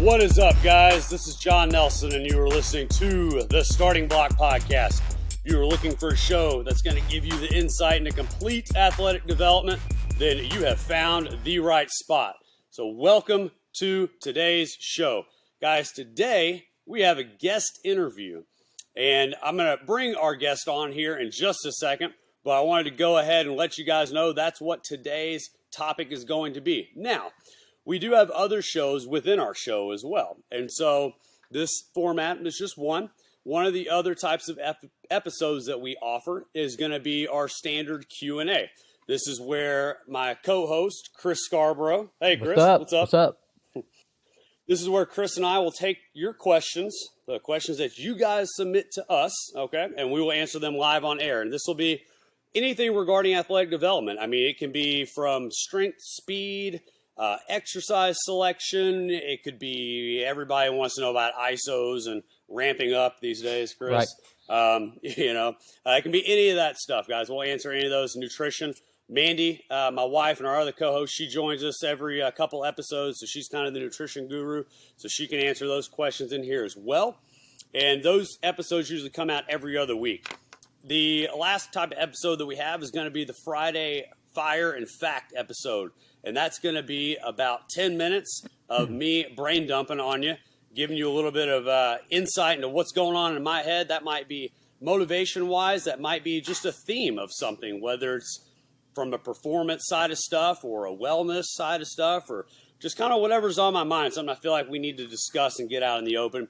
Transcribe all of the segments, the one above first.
What is up, guys? This is John Nelson, and you are listening to the Starting Block Podcast. If you are looking for a show that's going to give you the insight into complete athletic development, then you have found the right spot. So welcome to today's show. Guys, today we have a guest interview, and I'm going to bring our guest on here in just a second, but I wanted to go ahead and let you guys know that's what today's topic is going to be. Now, we do have other shows within our show as well. And so this format is just one. One of the other types of episodes that we offer is going to be our standard Q&A. This is where my co-host, Chris Scarborough. Hey, Chris. What's up? What's up? This is where Chris and I will take your questions, the questions that you guys submit to us, okay? And we will answer them live on air. And this will be anything regarding athletic development. I mean, it can be from strength, speed, exercise selection. It could be everybody wants to know about ISOs and ramping up these days, Chris. Right. It can be any of that stuff, guys. We'll answer any of those. Nutrition. Mandy, my wife, and our other co-host, she joins us every couple episodes, so she's kind of the nutrition guru, so she can answer those questions in here as well. And those episodes usually come out every other week. The last type of episode that we have is going to be the Friday Fire and Fact episode. And that's going to be about 10 minutes of me brain dumping on you, giving you a little bit of insight into what's going on in my head. That might be motivation-wise. That might be just a theme of something, whether it's from a performance side of stuff or a wellness side of stuff or just kind of whatever's on my mind, something I feel like we need to discuss and get out in the open.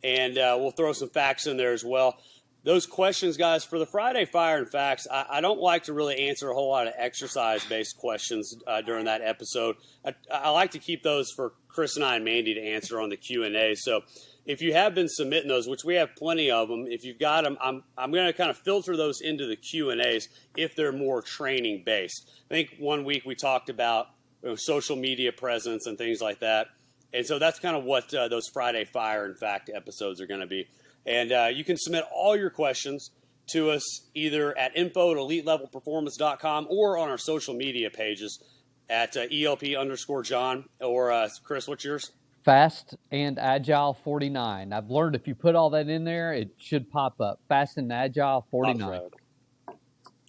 And we'll throw some facts in there as well. Those questions, guys, for the Friday Fire and Facts, I don't like to really answer a whole lot of exercise-based questions during that episode. I like to keep those for Chris and I and Mandy to answer on the Q&A. So if you have been submitting those, which we have plenty of them, if you've got them, I'm going to kind of filter those into the Q&As if they're more training-based. I think one week we talked about social media presence and things like that. And so that's kind of what those Friday Fire and Fact episodes are going to be. And you can submit all your questions to us either at info@elitelevelperformance.com or on our social media pages at ELP_John or Chris, what's yours? Fast and Agile 49. I've learned if you put all that in there, it should pop up. Fast and Agile 49.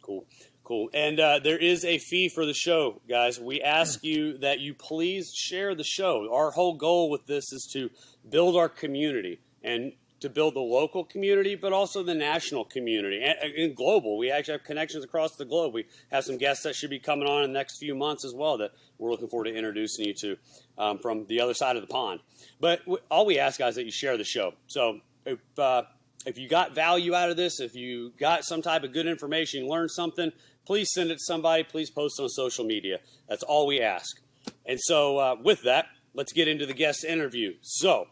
Cool. And there is a fee for the show, guys. We ask you that you please share the show. Our whole goal with this is to build our community and to build the local community, but also the national community and global. We actually have connections across the globe. We have some guests that should be coming on in the next few months as well that we're looking forward to introducing you to from the other side of the pond. But all we ask, guys, is that you share the show. So if you got value out of this, if you got some type of good information, you learned something, please send it to somebody. Please post it on social media. That's all we ask. And so with that, let's get into the guest interview. So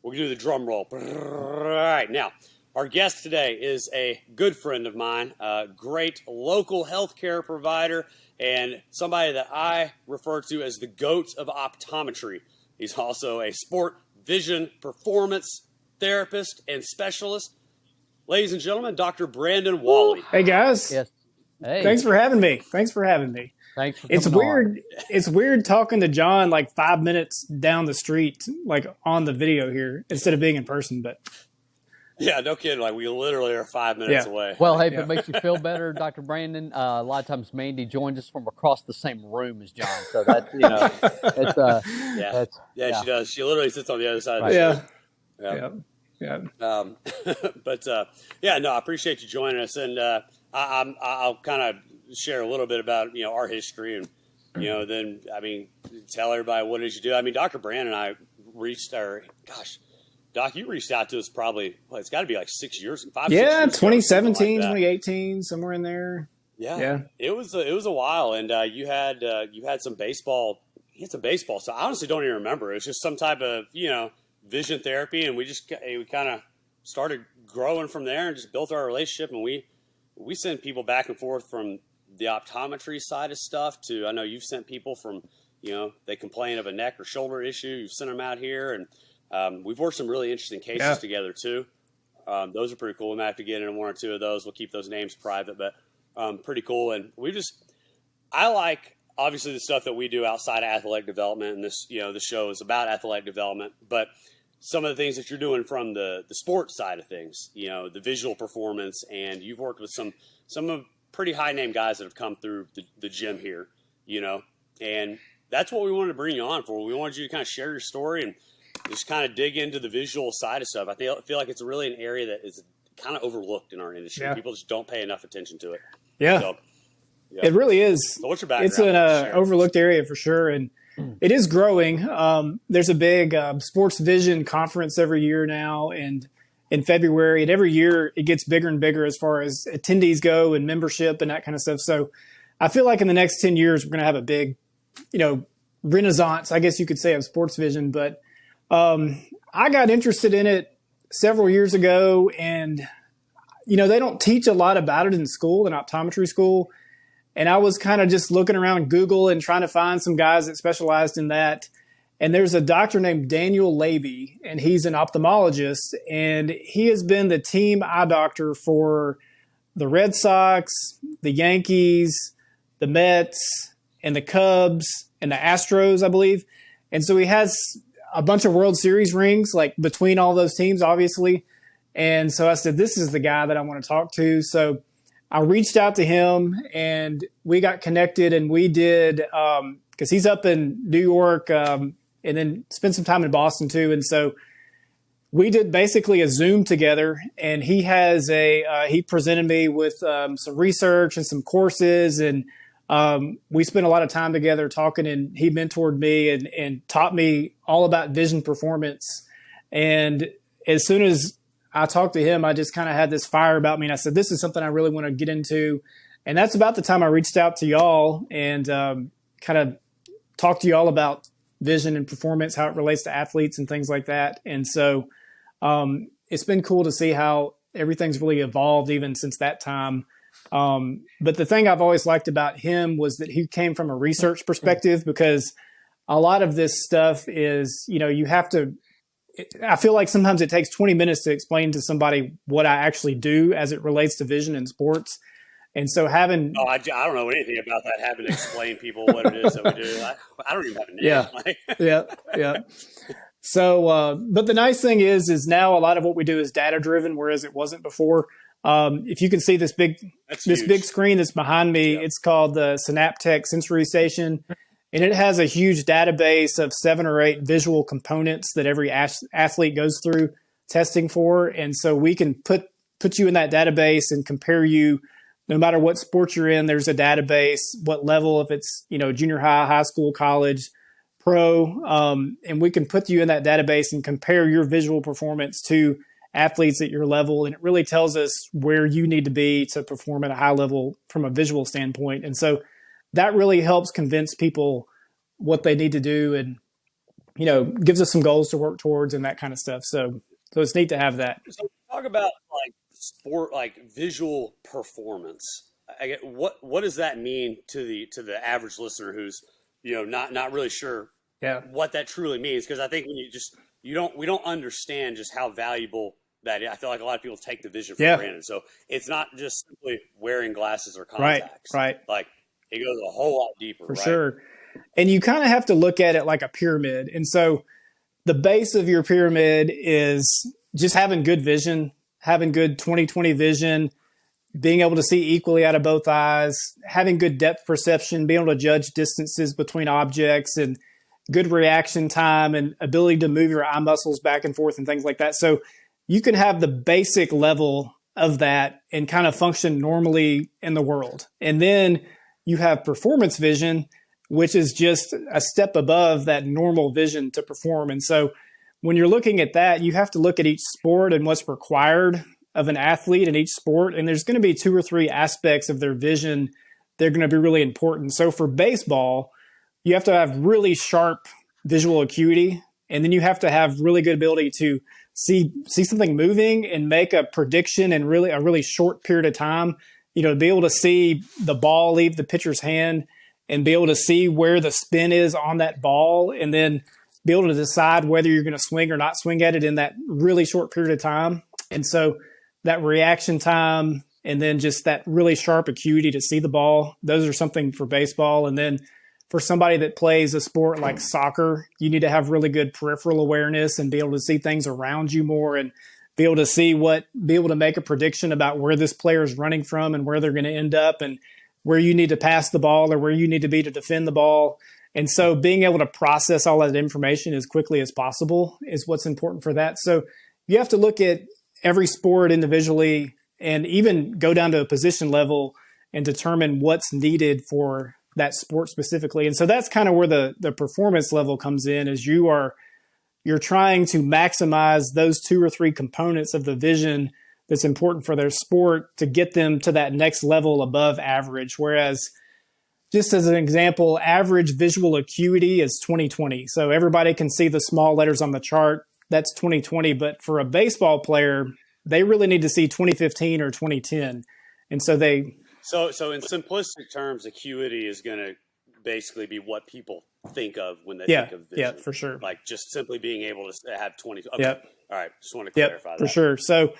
we'll do the drum roll. All right. Now, our guest today is a good friend of mine, a great local healthcare provider, and somebody that I refer to as the GOAT of optometry. He's also a sport vision performance therapist and specialist. Ladies and gentlemen, Dr. Brandon Walley. Hey, guys. Yes. Hey. Thanks for having me. Thanks for coming It's weird. It's weird talking to John like 5 minutes down the street, like on the video here, instead of being in person. But yeah, no kidding. Like we literally are 5 minutes away. Well, hey, if it makes you feel better, Dr. Brandon, a lot of times Mandy joins us from across the same room as John. So that, she does. She literally sits on the other side of the street. I appreciate you joining us. And I'll kind of share a little bit about, our history and, then, tell everybody what it is you do. Dr. Brandon and I Doc, you reached out to us probably, it's got to be like 6 years, 6 years 2017, like 2018, somewhere in there. Yeah. It was a while. And you had some baseball. You had some baseball. So I honestly don't even remember. It was just some type of, vision therapy. And we kind of started growing from there and just built our relationship. And we send people back and forth from the optometry side of stuff to, I know you've sent people from, they complain of a neck or shoulder issue. You've sent them out here, and we've worked some really interesting cases together too. Those are pretty cool. We might have to get into one or two of those. We'll keep those names private, but pretty cool. And I like obviously the stuff that we do outside of athletic development, and this, the show is about athletic development, but some of the things that you're doing from the sports side of things, the visual performance, and you've worked with some of pretty high name guys that have come through the gym here, and that's what we wanted to bring you on for. We wanted you to kind of share your story and just kind of dig into the visual side of stuff. I feel like it's really an area that is kind of overlooked in our industry. Yeah. People just don't pay enough attention to it. Yeah. So, yeah. It really is. So what's your background? It's an overlooked area for sure. And it is growing. There's a big sports vision conference every year now, and in February, and every year it gets bigger and bigger as far as attendees go and membership and that kind of stuff. So I feel like in the next 10 years, we're going to have a big, renaissance, I guess you could say, of sports vision. But I got interested in it several years ago, and, they don't teach a lot about it in school, in optometry school. And I was kind of just looking around Google and trying to find some guys that specialized in that. And there's a doctor named Daniel Levy, and he's an ophthalmologist, and he has been the team eye doctor for the Red Sox, the Yankees, the Mets, and the Cubs, and the Astros, I believe. And so he has a bunch of World Series rings, like between all those teams, obviously. And so I said, this is the guy that I want to talk to. So I reached out to him, and we got connected, and we did, because he's up in New York, and then spent some time in Boston too. And so we did basically a Zoom together, and he has he presented me with some research and some courses, and we spent a lot of time together talking, and he mentored me and taught me all about vision performance. And as soon as I talked to him, I just kind of had this fire about me, and I said, this is something I really want to get into. And that's about the time I reached out to y'all and kind of talked to y'all about vision and performance, how it relates to athletes and things like that. And so it's been cool to see how everything's really evolved even since that time. But the thing I've always liked about him was that he came from a research perspective, because a lot of this stuff is, you have to, I feel like sometimes it takes 20 minutes to explain to somebody what I actually do as it relates to vision in sports. And so having... Oh, I don't know anything about that, having to explain people what it is that we do. I don't even have a name. Yeah. Yeah. So, but the nice thing is now a lot of what we do is data driven, whereas it wasn't before. If you can see this big screen that's behind me, It's called the Synaptech Sensory Station. And it has a huge database of 7 or 8 visual components that every athlete goes through testing for. And so we can put you in that database and compare you, no matter what sport you're in. There's a database, what level, if it's, junior high, high school, college, pro. And we can put you in that database and compare your visual performance to athletes at your level. And it really tells us where you need to be to perform at a high level from a visual standpoint. And so that really helps convince people what they need to do, and, gives us some goals to work towards and that kind of stuff. So it's neat to have that. So talk about sport, visual performance. I get what does that mean to the average listener who's, not really sure what that truly means? Because I think when we don't understand just how valuable that is. I feel like a lot of people take the vision for granted. So it's not just simply wearing glasses or contacts. Right. It goes a whole lot deeper. For sure. And you kind of have to look at it like a pyramid. And so the base of your pyramid is just having good vision, having good 20/20 vision, being able to see equally out of both eyes, having good depth perception, being able to judge distances between objects, and good reaction time and ability to move your eye muscles back and forth and things like that. So you can have the basic level of that and kind of function normally in the world. And then you have performance vision, which is just a step above that normal vision to perform. And so when you're looking at that, you have to look at each sport and what's required of an athlete in each sport. And there's going to be 2 or 3 aspects of their vision that are going to be really important. So for baseball, you have to have really sharp visual acuity, and then you have to have really good ability to see something moving and make a prediction in a really short period of time. To be able to see the ball leave the pitcher's hand and be able to see where the spin is on that ball, and then be able to decide whether you're going to swing or not swing at it in that really short period of time. And so that reaction time, and then just that really sharp acuity to see the ball, those are something for baseball. And then for somebody that plays a sport like soccer, you need to have really good peripheral awareness and be able to see things around you more and be able to make a prediction about where this player is running from and where they're going to end up and where you need to pass the ball or where you need to be to defend the ball. And so being able to process all that information as quickly as possible is what's important for that. So you have to look at every sport individually and even go down to a position level and determine what's needed for that sport specifically. And so that's kind of where the performance level comes in, is you're trying to maximize those 2 or 3 components of the vision that's important for their sport to get them to that next level above average. Whereas, just as an example, average visual acuity is 20/20. So everybody can see the small letters on the chart. That's 20/20. But for a baseball player, they really need to see 2015 or 2010. And so So in simplistic terms, acuity is going to basically be what people think of when they think of vision. Yeah, for sure. Like just simply being able to have 20. Okay. Yep. All right. Just want to clarify that. For sure. So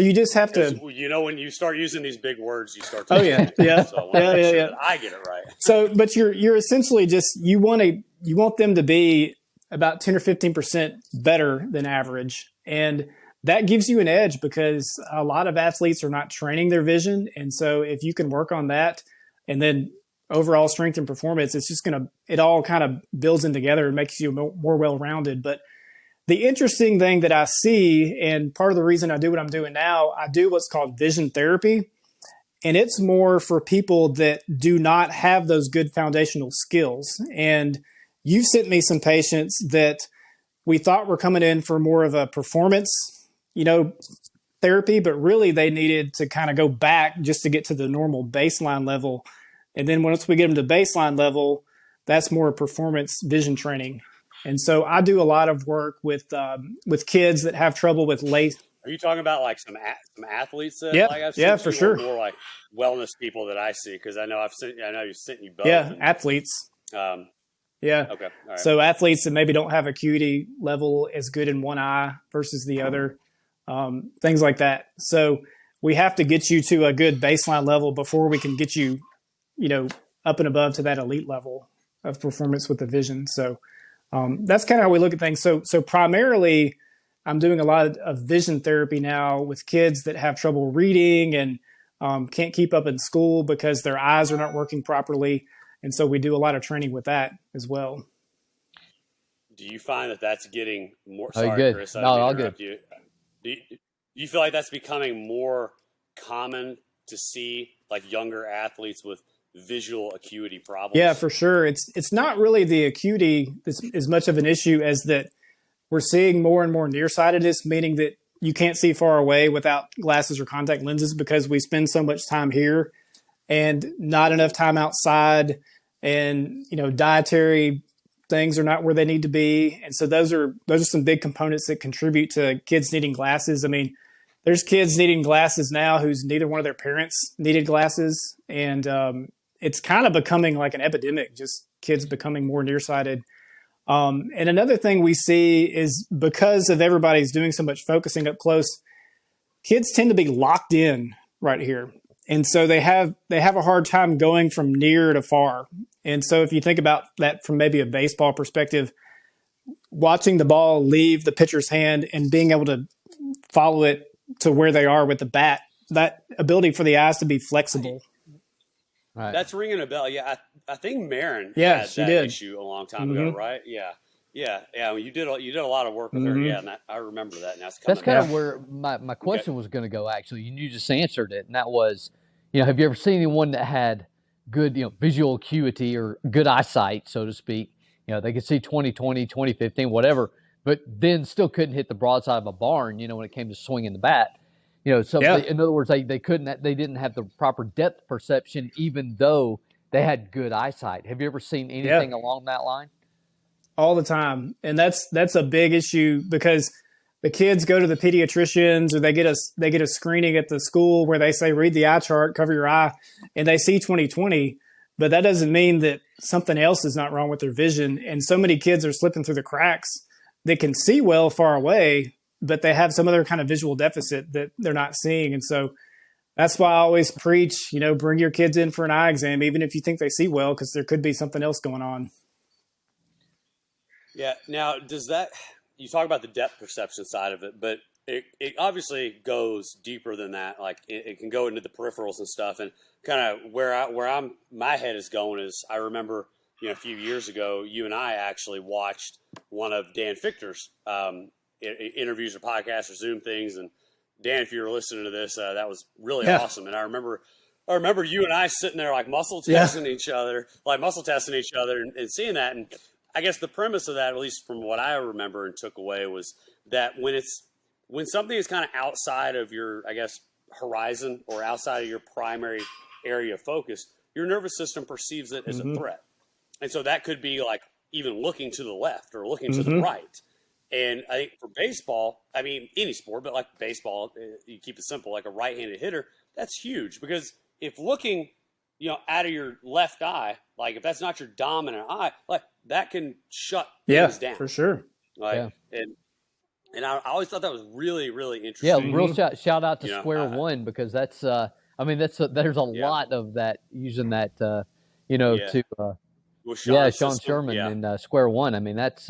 you just have to, when you start using these big words, you start to. Oh yeah. Yeah. So I want to make sure that I get it right. So, but you're essentially just, you want them to be about 10 or 15% better than average. And that gives you an edge because a lot of athletes are not training their vision. And so if you can work on that and then overall strength and performance, it all kind of builds in together and makes you more well-rounded. But the interesting thing that I see, and part of the reason I do what I'm doing now, I do what's called vision therapy. And it's more for people that do not have those good foundational skills. And you've sent me some patients that we thought were coming in for more of a performance, therapy, but really they needed to kind of go back just to get to the normal baseline level. And then once we get them to baseline level, that's more performance vision training. And so I do a lot of work with kids that have trouble with lace. Are you talking about like some athletes that I've seen? Yeah, for sure. More like wellness people that I see, because I know you've sent you both. Yeah, athletes. Yeah. Okay. All right. So athletes that maybe don't have acuity level as good in one eye versus the other, things like that. So we have to get you to a good baseline level before we can get you, up and above to that elite level of performance with the vision. So that's kind of how we look at things. So primarily, I'm doing a lot of vision therapy now with kids that have trouble reading and can't keep up in school because their eyes are not working properly. And so we do a lot of training with that as well. Do you find that that's getting more? Oh, sorry, good. Chris, No, all good. You. Do you feel like that's becoming more common to see, like younger athletes with visual acuity problems? Yeah, for sure. It's not really the acuity that's as much of an issue as that we're seeing more and more nearsightedness, meaning that you can't see far away without glasses or contact lenses because we spend so much time here and not enough time outside, and dietary things are not where they need to be. And so those are some big components that contribute to kids needing glasses. I mean, there's kids needing glasses now whose neither one of their parents needed glasses. And it's kind of becoming like an epidemic, just kids becoming more nearsighted. And another thing we see is because of everybody's doing so much focusing up close, kids tend to be locked in right here. And so they have a hard time going from near to far. And so if you think about that from maybe a baseball perspective, watching the ball leave the pitcher's hand and being able to follow it to where they are with the bat, that ability for the eyes to be flexible. Right. That's ringing a bell. Yeah, I think Marin Yeah, had she that did. issue a long time ago, right? Yeah. Well, you did a lot of work with her. Yeah, and I remember that. And That's kind of where my question was going to go, actually, and you just answered it. And that was, have you ever seen anyone that had good, visual acuity or good eyesight, so to speak? They could see 20/20, 20/15, whatever, but then still couldn't hit the broadside of a barn, when it came to swinging the bat. So in other words, they didn't have the proper depth perception, even though they had good eyesight. Have you ever seen anything along that line? All the time. And that's a big issue because the kids go to the pediatricians or they get a screening at the school where they say, read the eye chart, cover your eye, and they see 20/20, but that doesn't mean that something else is not wrong with their vision. And so many kids are slipping through the cracks. They can see well far away, but they have some other kind of visual deficit that they're not seeing. And so That's why I always preach, bring your kids in for an eye exam, even if you think they see well, because there could be something else going on. Yeah. Now, you talk about the depth perception side of it, but it obviously goes deeper than that. Like it can go into the peripherals and stuff. And kind of my head is going is I remember, a few years ago, you and I actually watched one of Dan Fichter's interviews or podcasts or Zoom things. And Dan, if you were listening to this, that was really awesome. And I remember you and I sitting there like muscle testing each other and seeing that. And I guess the premise of that, at least from what I remember and took away, was that when something is kind of outside of your, I guess, horizon or outside of your primary area of focus, your nervous system perceives it as a threat. And so that could be like even looking to the left or looking to the right. And I think for baseball, I mean, any sport, but like baseball, you keep it simple, like a right-handed hitter, that's huge because if looking, out of your left eye, like if that's not your dominant eye, like that can shut things down. For sure. Like, and I always thought that was really, really interesting. Yeah, real shout out to Square One because that's there's a lot of that using that to Sean Sherman and Square One. I mean that's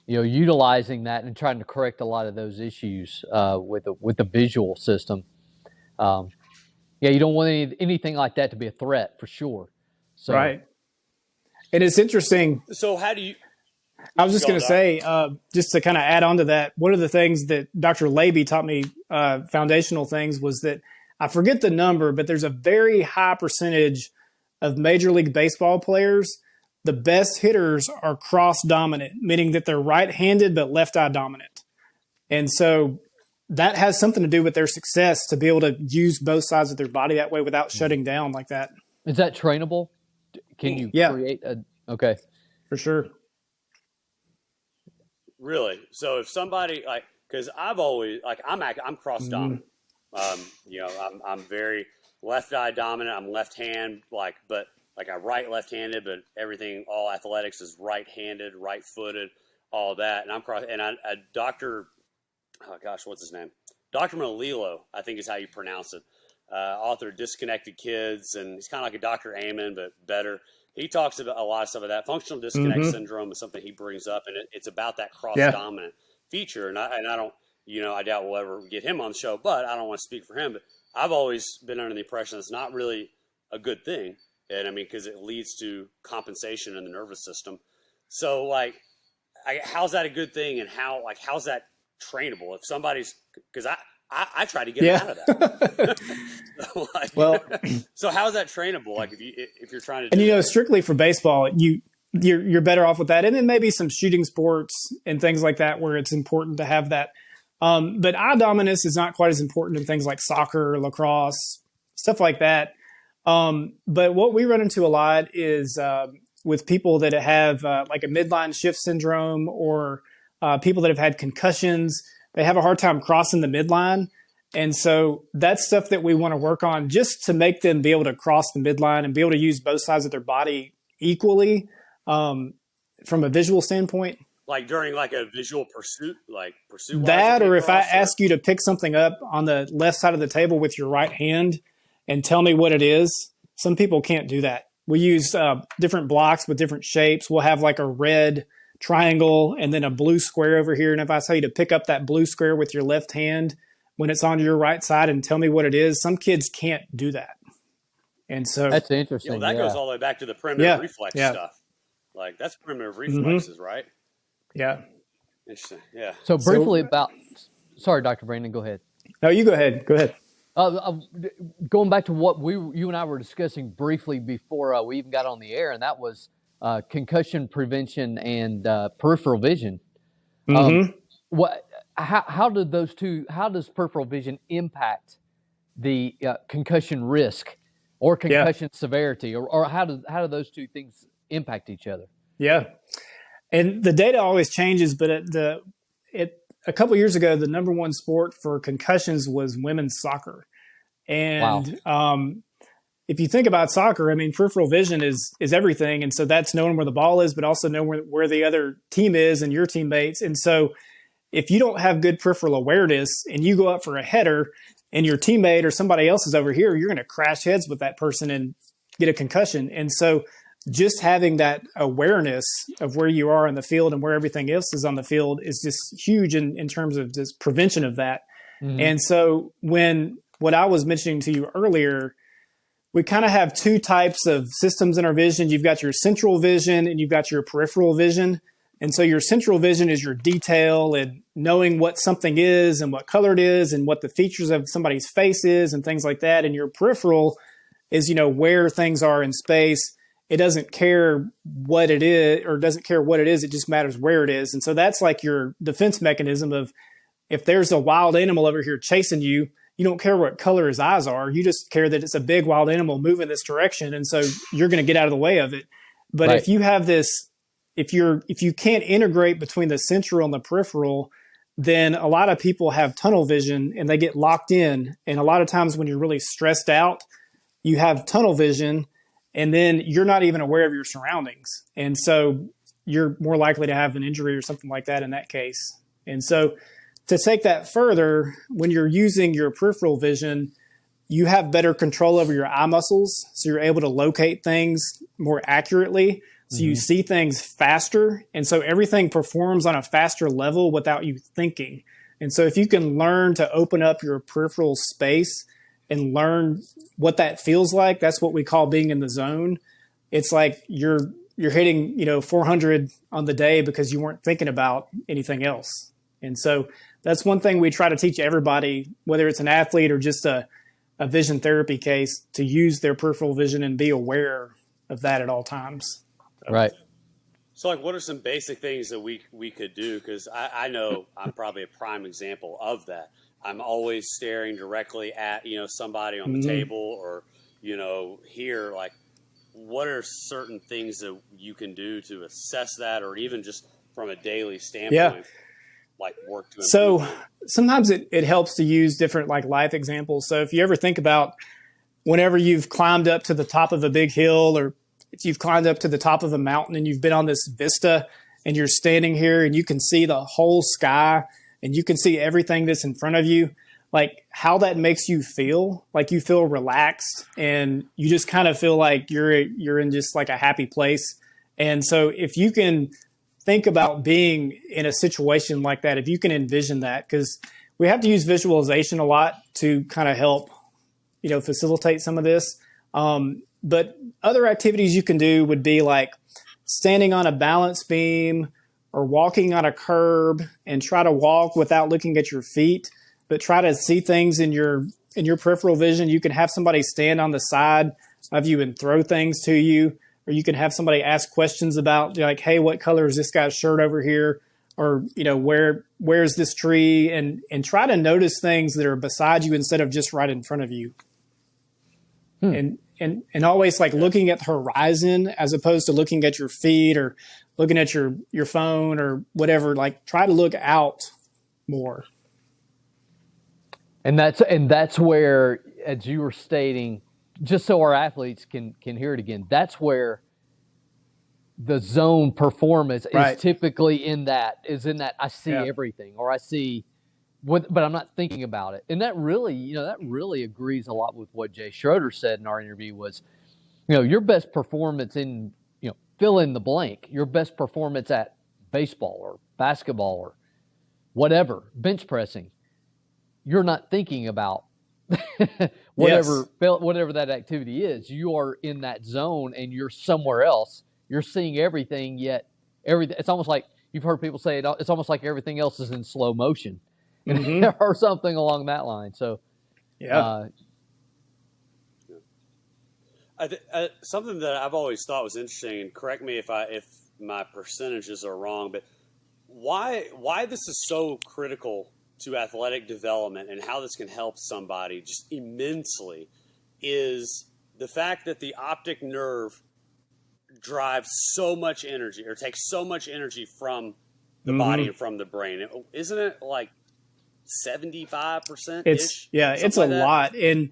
utilizing that and trying to correct a lot of those issues with the visual system. You don't want anything like that to be a threat for sure. So, right. And it's interesting. So how do you? I was just going to say, just to kind of add on to that, one of the things that Dr. Labey taught me, foundational things, was that I forget the number, but there's a very high percentage of Major League Baseball players. The best hitters are cross-dominant, meaning that they're right-handed but left-eye dominant. And so that has something to do with their success to be able to use both sides of their body that way without shutting down like that. Is that trainable? Can you create a – okay. For sure. Really? So if somebody because I've always I'm cross dominant. I'm very left eye dominant. I'm left hand but I write left handed, but all athletics is right handed, right footed, all that. And I'm cross. And Dr. Oh gosh, what's his name? Dr. Malilo, I think is how you pronounce it. Author of Disconnected Kids, and he's kind of like a Dr. Amen, but better. He talks about a lot of stuff of that. Functional disconnect syndrome is something he brings up, and it's about that cross-dominant feature. And I don't, I doubt we'll ever get him on the show, but I don't want to speak for him. But I've always been under the impression it's not really a good thing. And I mean, because it leads to compensation in the nervous system. So how's that a good thing? And how's that trainable? If somebody's, because I try to get out of that. So how's that trainable? Like if you're trying to, and strictly for baseball, you're better off with that, and then maybe some shooting sports and things like that where it's important to have that. But eye dominance is not quite as important in things like soccer, lacrosse, stuff like that. But what we run into a lot is with people that have like a midline shift syndrome or people that have had concussions. They have a hard time crossing the midline. And so that's stuff that we want to work on just to make them be able to cross the midline and be able to use both sides of their body equally from a visual standpoint. Like during a visual pursuit, that, or if I ask you to pick something up on the left side of the table with your right hand and tell me what it is, some people can't do that. We use different blocks with different shapes. We'll have like a red triangle and then a blue square over here. And if I tell you to pick up that blue square with your left hand when it's on your right side and tell me what it is, some kids can't do that. And so that's interesting. That goes all the way back to the primitive reflex stuff. Like that's primitive reflexes, right? Yeah. Interesting. Yeah. So briefly sorry, Dr. Brandon, go ahead. No, you go ahead. Go ahead. Going back to what you and I were discussing briefly before we even got on the air, and that was concussion prevention and peripheral vision. How does peripheral vision impact the concussion risk or concussion severity, or how do those two things impact each other? Yeah, and the data always changes, but a couple years ago, the number one sport for concussions was women's soccer, and if you think about soccer, I mean, peripheral vision is everything. And so that's knowing where the ball is, but also knowing where the other team is and your teammates. And so if you don't have good peripheral awareness and you go up for a header and your teammate or somebody else is over here, you're going to crash heads with that person and get a concussion. And so just having that awareness of where you are in the field and where everything else is on the field is just huge in terms of this prevention of that. Mm-hmm. And so what I was mentioning to you earlier, we kind of have two types of systems in our vision. You've got your central vision and you've got your peripheral vision. And so your central vision is your detail and knowing what something is and what color it is and what the features of somebody's face is and things like that. And your peripheral is, where things are in space. It doesn't care what it is or doesn't care what it is. It just matters where it is. And so that's like your defense mechanism of if there's a wild animal over here chasing you, you don't care what color his eyes are. You just care that it's a big wild animal moving this direction. And so you're going to get out of the way of it. But right. if you have this, if you can't integrate between the central and the peripheral, then a lot of people have tunnel vision and they get locked in. And a lot of times when you're really stressed out, you have tunnel vision and then you're not even aware of your surroundings. And so you're more likely to have an injury or something like that in that case. And so to take that further, when you're using your peripheral vision, you have better control over your eye muscles. So you're able to locate things more accurately. So you see things faster. And so everything performs on a faster level without you thinking. And so if you can learn to open up your peripheral space and learn what that feels like, that's what we call being in the zone. It's like you're hitting, 400 on the day because you weren't thinking about anything else. And so that's one thing we try to teach everybody, whether it's an athlete or just a vision therapy case, to use their peripheral vision and be aware of that at all times. Right. So, what are some basic things that we could do? Because I know I'm probably a prime example of that. I'm always staring directly at, somebody on the table or, here. Like, what are certain things that you can do to assess that, or even just from a daily standpoint? Yeah. Work to improve. So sometimes it helps to use different life examples. So if you ever think about whenever you've climbed up to the top of a big hill, or if you've climbed up to the top of a mountain and you've been on this vista and you're standing here and you can see the whole sky and you can see everything that's in front of you, how that makes you feel, you feel relaxed and you just kind of feel like you're in just a happy place. And so if you can think about being in a situation like that, if you can envision that, because we have to use visualization a lot to kind of help, facilitate some of this. But other activities you can do would be standing on a balance beam or walking on a curb and try to walk without looking at your feet, but try to see things in your peripheral vision. You can have somebody stand on the side of you and throw things to you. Or you can have somebody ask questions about hey, what color is this guy's shirt over here? Or, where's this tree? And try to notice things that are beside you instead of just right in front of you. And always looking at the horizon as opposed to looking at your feet or looking at your phone or whatever. Try to look out more. And that's where, as you were stating, just so our athletes can hear it again, that's where the zone performance is typically in that I see everything, or I see but I'm not thinking about it. And that really agrees a lot with what Jay Schroeder said in our interview was, your best performance in, fill in the blank, your best performance at baseball or basketball or whatever, bench pressing, you're not thinking about whatever that activity is. You are in that zone and you're somewhere else. You're seeing everything, yet it's almost like you've heard people say it's almost like everything else is in slow motion or something along that line. So something that I've always thought was interesting, and correct me if my percentages are wrong, but why this is so critical to athletic development and how this can help somebody just immensely is the fact that the optic nerve drives so much energy or takes so much energy from the body and from the brain. Isn't it 75%? It's a lot. And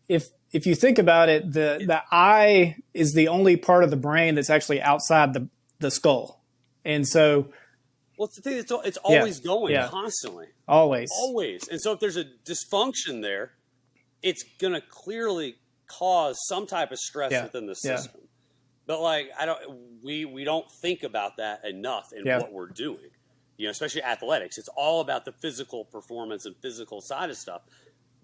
if you think about it, the eye is the only part of the brain that's actually outside the skull. And so it's the thing it's always going constantly. Always. And so if there's a dysfunction there, it's going to clearly cause some type of stress within the system. But like, we don't think about that enough in what we're doing, especially athletics. It's all about the physical performance and physical side of stuff.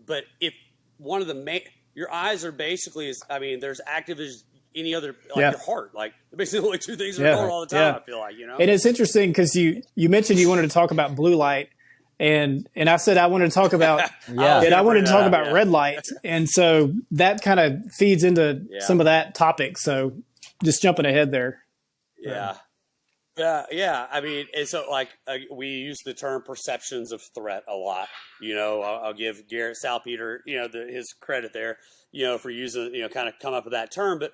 But if one of the your eyes are basically, there's active as any other, your heart, like basically the only two things that are going all the time. I feel like, And it's interesting because you mentioned you wanted to talk about blue light. And I said I wanted to talk about red light, and so that kind of feeds into some of that topic. So just jumping ahead there. Yeah. And so like we use the term perceptions of threat a lot. I'll give Garrett Salpeter, his credit there, for using, kind of come up with that term, but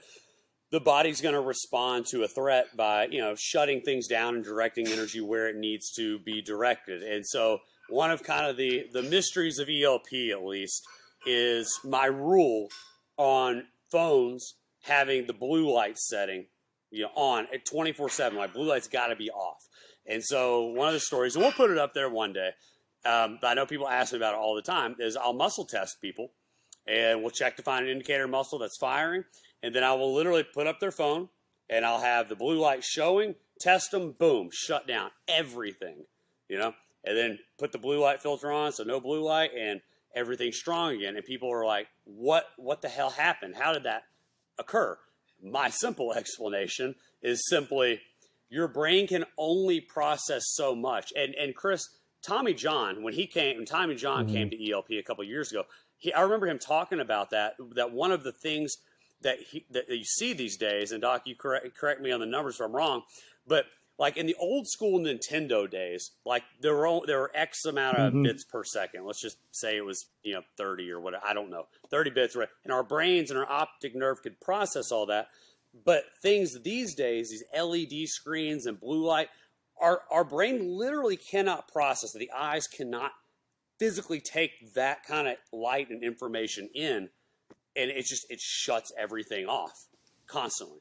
the body's going to respond to a threat by, shutting things down and directing energy where it needs to be directed. And so one of kind of the mysteries of ELP, at least, is my rule on phones having the blue light setting, on at 24/7. Like blue light's got to be off. And so one of the stories, and we'll put it up there one day, but I know people ask me about it all the time, is I'll muscle test people, and we'll check to find an indicator muscle that's firing. And then I will literally put up their phone, and I'll have the blue light showing, test them, boom, shut down everything, and then put the blue light filter on, so no blue light, and everything's strong again. And people are like, what the hell happened? How did that occur? My simple explanation is simply your brain can only process so much. And Chris, Tommy John, when Tommy John came to ELP a couple of years ago, I remember him talking about that one of the things that you see these days, and Doc, you correct me on the numbers if I'm wrong, but like in the old school Nintendo days, like there were X amount of bits per second. Let's just say it was 30 or whatever. I don't know, 30 bits, right? And our brains and our optic nerve could process all that. But things these days, these LED screens and blue light, our brain literally cannot process it. The eyes cannot physically take that kind of light and information in, and it shuts everything off constantly.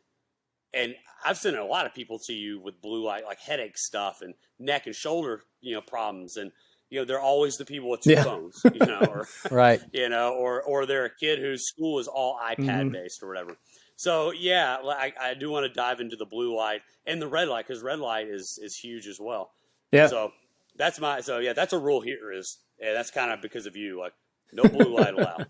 And I've sent a lot of people to you with blue light, like headache stuff and neck and shoulder, problems. And, they're always the people with two phones, or, right. Or they're a kid whose school is all iPad based or whatever. So I do want to dive into the blue light and the red light, because red light is huge as well. Yeah. So that's a rule here that's kind of because of you, like no blue light allowed.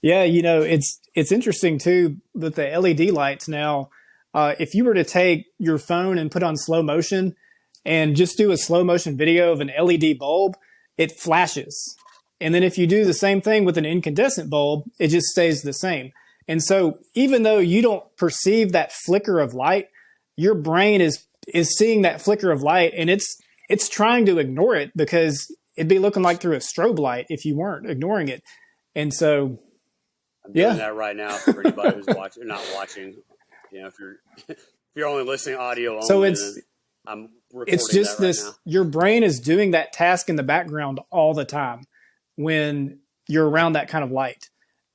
Yeah. It's interesting too, that the LED lights now, if you were to take your phone and put on slow motion and just do a slow motion video of an LED bulb, it flashes. And then if you do the same thing with an incandescent bulb, it just stays the same. And so even though you don't perceive that flicker of light, your brain is seeing that flicker of light, and it's trying to ignore it, because it'd be looking like through a strobe light if you weren't ignoring it. And so I'm doing that right now for anybody who's watching, not watching. If you're only listening audio only, so I'm recording it's just that right this. now. Your brain is doing that task in the background all the time when you're around that kind of light.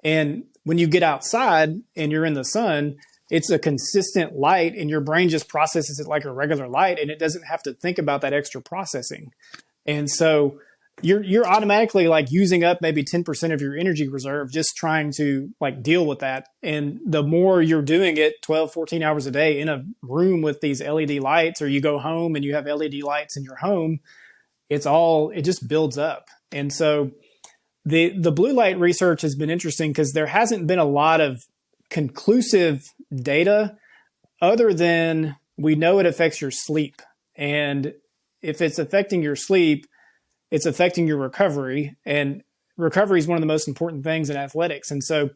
And when you get outside and you're in the sun, it's a consistent light, and your brain just processes it like a regular light, and it doesn't have to think about that extra processing. And so you're automatically like using up maybe 10% of your energy reserve just trying to like deal with that. And the more you're doing it 12, 14 hours a day in a room with these LED lights, or you go home and you have LED lights in your home, it just builds up. And so the blue light research has been interesting, because there hasn't been a lot of conclusive data other than we know it affects your sleep. And if it's affecting your sleep, it's affecting your recovery, and recovery is one of the most important things in athletics. And so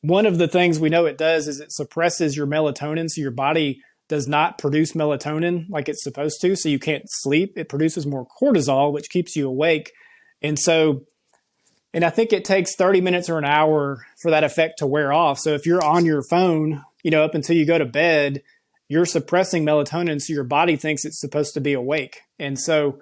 one of the things we know it does is it suppresses your melatonin. So your body does not produce melatonin like it's supposed to. So you can't sleep. It produces more cortisol, which keeps you awake. And I think it takes 30 minutes or an hour for that effect to wear off. So if you're on your phone, up until you go to bed, you're suppressing melatonin. So your body thinks it's supposed to be awake. And so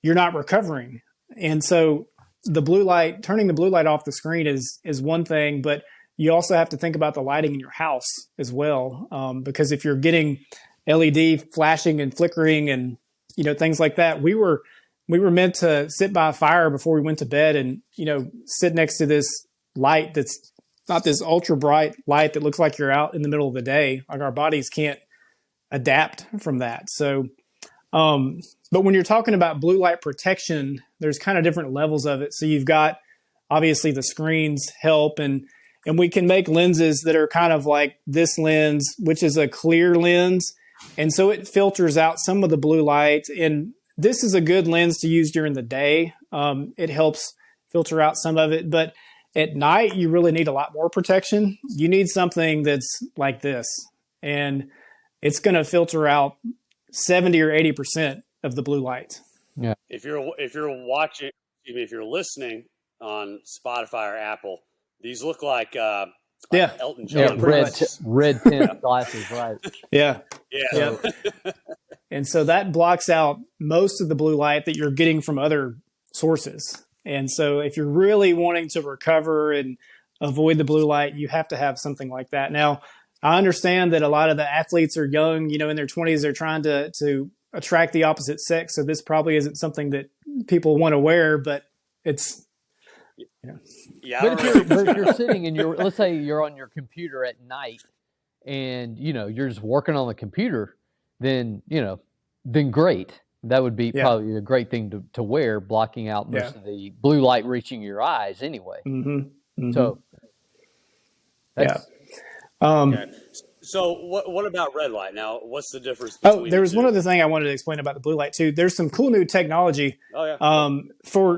you're not recovering. And so turning the blue light off the screen is one thing, but you also have to think about the lighting in your house as well. Because if you're getting LED flashing and flickering and, things like that, we were meant to sit by a fire before we went to bed and, sit next to this light that's not this ultra bright light that looks like you're out in the middle of the day. Like our bodies can't adapt from that. So, but when you're talking about blue light protection, there's kind of different levels of it. So you've got obviously the screens help, and we can make lenses that are kind of like this lens, which is a clear lens. And so it filters out some of the blue light. And this is a good lens to use during the day. It helps filter out some of it. But at night, you really need a lot more protection. You need something that's like this. And it's going to filter out 70 or 80% of the blue light. Yeah. If you're watching, excuse me, if you're listening on Spotify or Apple, these look like Elton John. Red tint glasses, right? Yeah. Yeah. And so that blocks out most of the blue light that you're getting from other sources. And so if you're really wanting to recover and avoid the blue light, you have to have something like that. Now, I understand that a lot of the athletes are young, in their 20s, they're trying to attract the opposite sex. So this probably isn't something that people want to wear, but it's, Yeah. But if you're sitting and let's say you're on your computer at night and, you're just working on the computer, then great. That would be probably a great thing to wear, blocking out most of the blue light reaching your eyes anyway. Mm-hmm. Mm-hmm. So, okay. So what about red light? Now, what's the difference between there was the two? one other thing I wanted to explain about the blue light too. There's some cool new technology. Oh, yeah.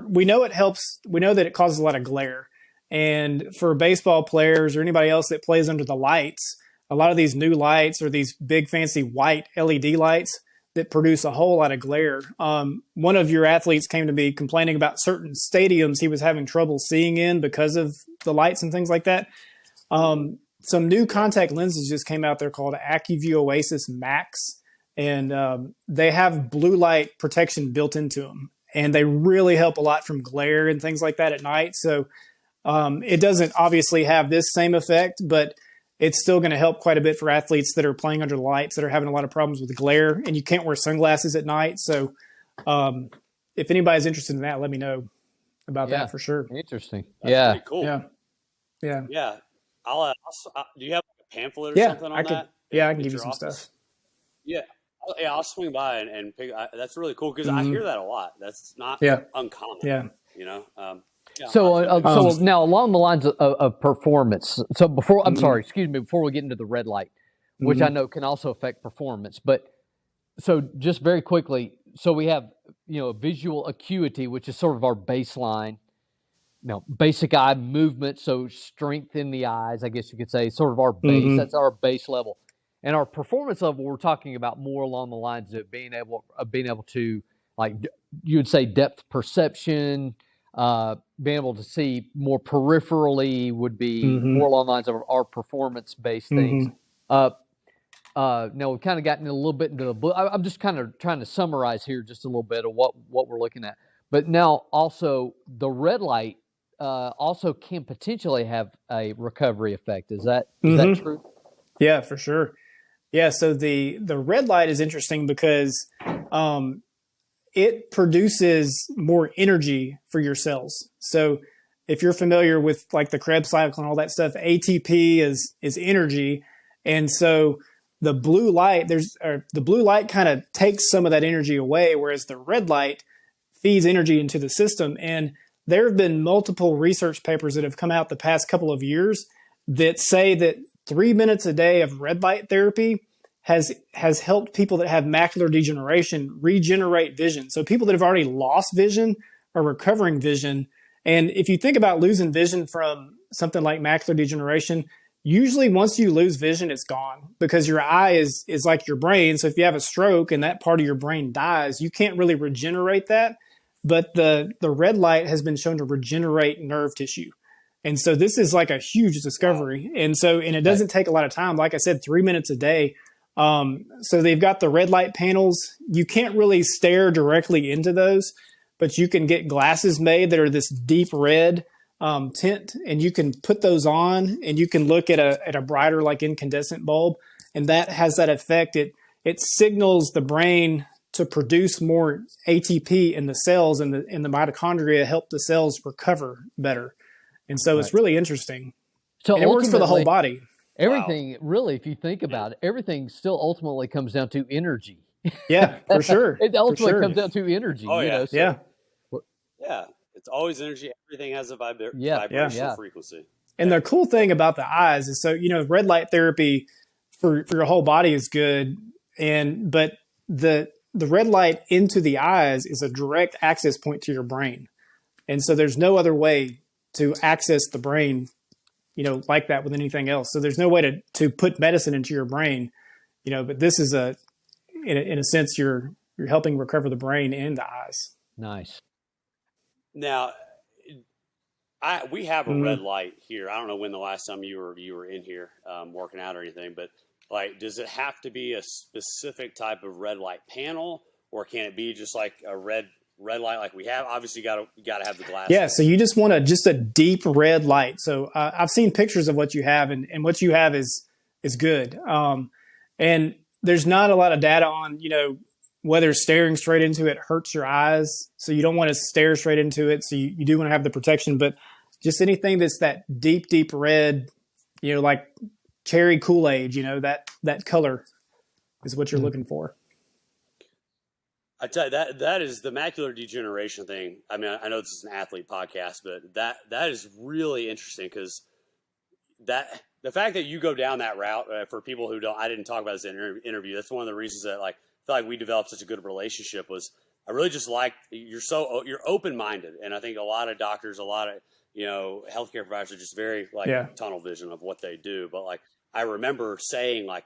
We know it helps. We know that it causes a lot of glare. And for baseball players or anybody else that plays under the lights, a lot of these new lights are these big fancy white LED lights that produce a whole lot of glare. One of your athletes came to me complaining about certain stadiums he was having trouble seeing in because of the lights and things like that. Some new contact lenses just came out there called AccuView Oasis Max, and they have blue light protection built into them, and they really help a lot from glare and things like that at night. So it doesn't obviously have this same effect, but it's still going to help quite a bit for athletes that are playing under the lights that are having a lot of problems with glare, and you can't wear sunglasses at night. So if anybody's interested in that, let me know about that for sure. Interesting. That's pretty cool. Yeah. Yeah. Do you have a pamphlet or something on that? Yeah, I can give you some stuff. Yeah. I'll swing by and pick. That's really cool because I hear that a lot. That's not uncommon. Yeah. So now along the lines of performance. So before we get into the red light, which I know can also affect performance, but so just very quickly, so we have visual acuity, which is sort of our baseline. Basic eye movement, so strength in the eyes, I guess you could say, sort of our base. That's our base level. And our performance level, we're talking about more along the lines of being able to, like you would say, depth perception, being able to see more peripherally would be more along the lines of our performance-based things. Now we've kind of gotten a little bit into the blue. I'm just kind of trying to summarize here just a little bit of what we're looking at. But now also the red light also can potentially have a recovery effect. Is that true? Yeah, for sure. Yeah, so the red light is interesting because it produces more energy for your cells. So if you're familiar with like the Krebs cycle and all that stuff, ATP is energy, and so the blue light kind of takes some of that energy away, whereas the red light feeds energy into the system. And there have been multiple research papers that have come out the past couple of years that say that 3 minutes a day of red light therapy has helped people that have macular degeneration regenerate vision. So people that have already lost vision are recovering vision. And if you think about losing vision from something like macular degeneration, usually once you lose vision, it's gone because your eye is like your brain. So if you have a stroke and that part of your brain dies, you can't really regenerate that. But the red light has been shown to regenerate nerve tissue. And so this is like a huge discovery. And it doesn't take a lot of time. Like I said, 3 minutes a day. So they've got the red light panels. You can't really stare directly into those, but you can get glasses made that are this deep red tint, and you can put those on and you can look at a brighter like incandescent bulb. And that has that effect. It signals the brain to produce more ATP in the cells, and the mitochondria help the cells recover better. And so it's really interesting. So And it works for the whole body. Everything, really, if you think about it, everything still ultimately comes down to energy. Yeah, for sure. It ultimately for sure. comes down to energy. Oh, you yeah. know, so, Yeah. Yeah, it's always energy. Everything has a Yeah, vibrational yeah. frequency. And the cool thing about the eyes is, so, you know, red light therapy for your whole body is good. But the red light into the eyes is a direct access point to your brain. And so there's no other way to access the brain, you know, like that with anything else. So there's no way to put medicine into your brain, you know, but this is in a sense, you're helping recover the brain and the eyes. Nice. Now, we have a Mhm. red light here. I don't know when the last time you were in here working out or anything, but like, does it have to be a specific type of red light panel, or can it be just like a red light like we have? Obviously, you gotta have the glass. Yeah, so you just want just a deep red light. So I've seen pictures of what you have, and what you have is good. And there's not a lot of data on, you know, whether staring straight into it hurts your eyes. So you don't want to stare straight into it. So you do want to have the protection, but just anything that's that deep red, you know, like cherry Kool-Aid, you know, that color is what you're looking for. I tell you, that is the macular degeneration thing. I mean, I know this is an athlete podcast, but that is really interesting, because the fact that you go down that route, for people who don't, I didn't talk about this in an interview. That's one of the reasons that, like, I feel like we developed such a good relationship. Was I really just like you're open minded, and I think a lot of doctors, a lot of, you know, healthcare providers are just very like tunnel vision of what they do. But like, I remember saying, like,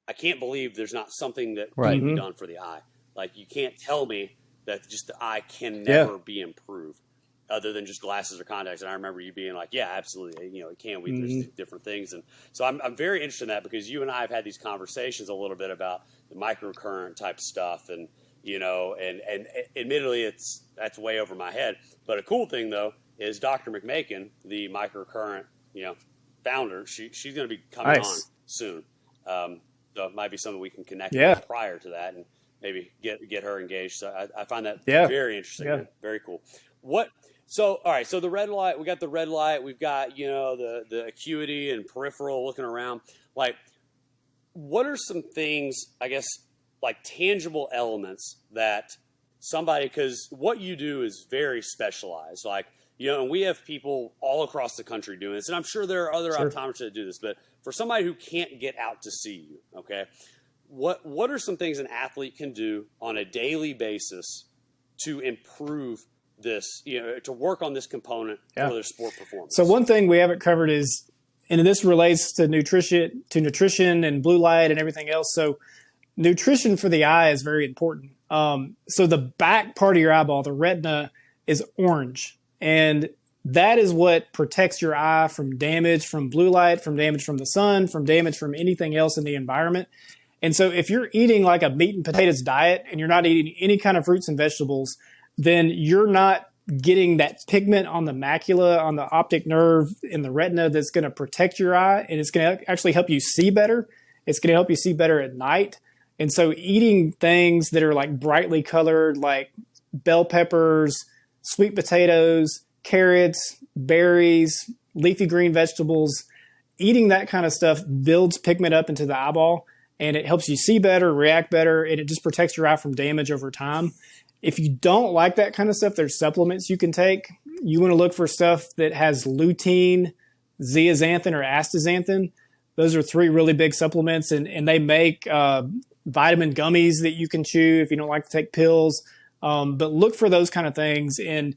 I can't believe there's not something that can be done for the eye. Like, you can't tell me that just the eye can never be improved, other than just glasses or contacts. And I remember you being like, yeah, absolutely. You know, it can. There's different things. And so I'm very interested in that, because you and I have had these conversations a little bit about the microcurrent type stuff. And, you know, and admittedly, that's way over my head. But a cool thing, though, is Dr. McMakin, the microcurrent, you know, founder, she's going to be coming on soon. So it might be something we can connect with prior to that, and maybe get her engaged. So I find that very interesting. Man. Very cool. So, all right. So the red light, we got the red light. We've got, you know, the acuity and peripheral looking around. Like, what are some things, I guess, like tangible elements that somebody, because what you do is very specialized. Like, you know, and we have people all across the country doing this, and I'm sure there are other optometrists that do this, but for somebody who can't get out to see you, okay, what are some things an athlete can do on a daily basis to improve this, you know, to work on this component for their sport performance? So one thing we haven't covered is, and this relates to nutrition and blue light and everything else. So nutrition for the eye is very important. So the back part of your eyeball, the retina, is orange, and that is what protects your eye from damage from blue light, from damage from the sun, from damage from anything else in the environment. And so if you're eating like a meat and potatoes diet and you're not eating any kind of fruits and vegetables, then you're not getting that pigment on the macula, on the optic nerve in the retina that's going to protect your eye, and it's going to actually help you see better. It's going to help you see better at night. And so eating things that are like brightly colored, like bell peppers, sweet potatoes, carrots, berries, leafy green vegetables, eating that kind of stuff builds pigment up into the eyeball, and it helps you see better, react better, and it just protects your eye from damage over time. If you don't like that kind of stuff, there's supplements you can take. You want to look for stuff that has lutein, zeaxanthin, or astaxanthin. Those are 3 really big supplements, and they make vitamin gummies that you can chew if you don't like to take pills. But look for those kind of things, and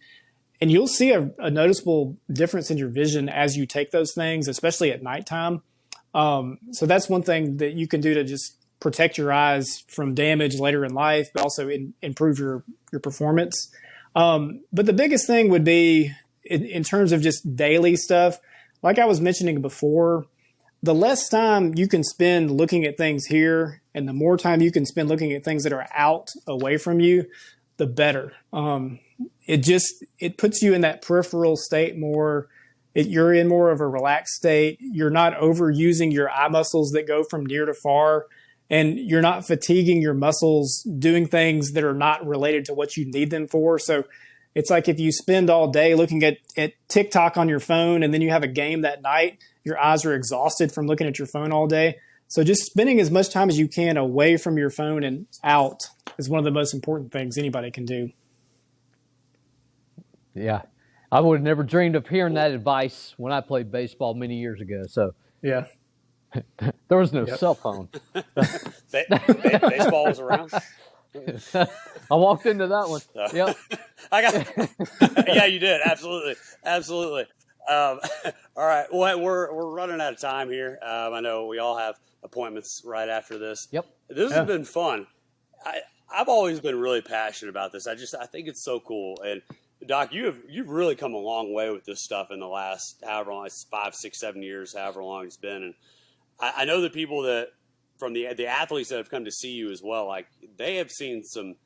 you'll see a noticeable difference in your vision as you take those things, especially at nighttime. So that's one thing that you can do to just protect your eyes from damage later in life, but also improve your performance. But the biggest thing would be in terms of just daily stuff, like I was mentioning before, the less time you can spend looking at things here and the more time you can spend looking at things that are out away from you, the better. It puts you in that peripheral state more. You're in more of a relaxed state. You're not overusing your eye muscles that go from near to far, and you're not fatiguing your muscles doing things that are not related to what you need them for. So It's like if you spend all day looking at TikTok on your phone and then you have a game that night, your eyes are exhausted from looking at your phone all day. So just spending as much time as you can away from your phone and out is one of the most important things anybody can do. Yeah. I would have never dreamed of hearing that advice when I played baseball many years ago. So yeah, there was no cell phone. Baseball was around. I walked into that one. Yep. Yeah, you did. Absolutely. All right. Well, we're running out of time here. I know we all have appointments right after this. Yep. This has been fun. I've always been really passionate about this. I think it's so cool. And Doc, you've really come a long way with this stuff in the last however long, it's 5, 6, 7 years, however long it's been. And I know the people that from the athletes that have come to see you as well, like they have seen some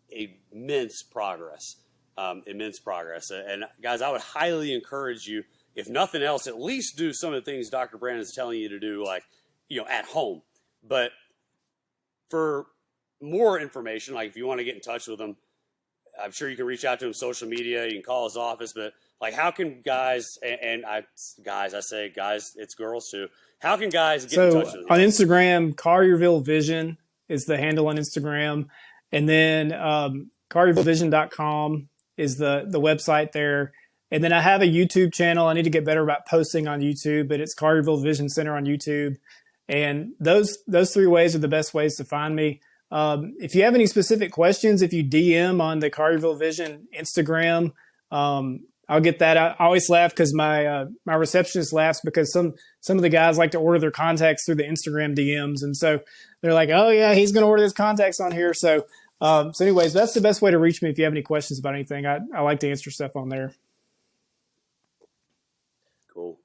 immense progress. And guys, I would highly encourage you, if nothing else, at least do some of the things Dr. Brandon is telling you to do, like, at home. But for more information, like if you want to get in touch with him, I'm sure you can reach out to him social media. You can call his office, but like, how can guys, it's girls too. How can guys get in touch with you? On Instagram, Collierville Vision is the handle on Instagram. And then colliervillevision.com is the website there. And then I have a YouTube channel. I need to get better about posting on YouTube, but it's Collierville Vision Center on YouTube. And those 3 ways are the best ways to find me. If you have any specific questions, if you DM on the Collierville Vision Instagram, I'll get that. I always laugh because my receptionist laughs because some of the guys like to order their contacts through the Instagram DMs, and so they're like, "Oh yeah, he's going to order his contacts on here." So anyways, that's the best way to reach me if you have any questions about anything. I like to answer stuff on there. Cool.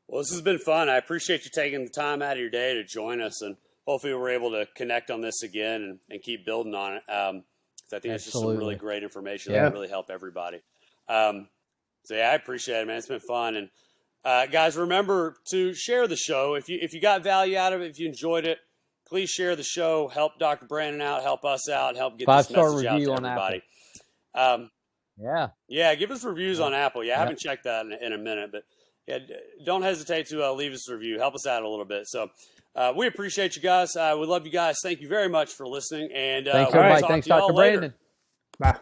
Well, this has been fun. I appreciate you taking the time out of your day to join us, and hopefully we're able to connect on this again and keep building on it. I think it's just some really great information that will really help everybody. So yeah, I appreciate it, man. It's been fun. And guys, remember to share the show. If you got value out of it, if you enjoyed it, please share the show. Help Dr. Brandon out, help us out, help get this message out to everybody. Yeah, give us reviews on Apple. I haven't checked that in a minute, but yeah, don't hesitate to leave us a review. Help us out a little bit. So we appreciate you guys. We love you guys. Thank you very much for listening. And thanks, everybody. Thanks, Dr. Brandon. Bye.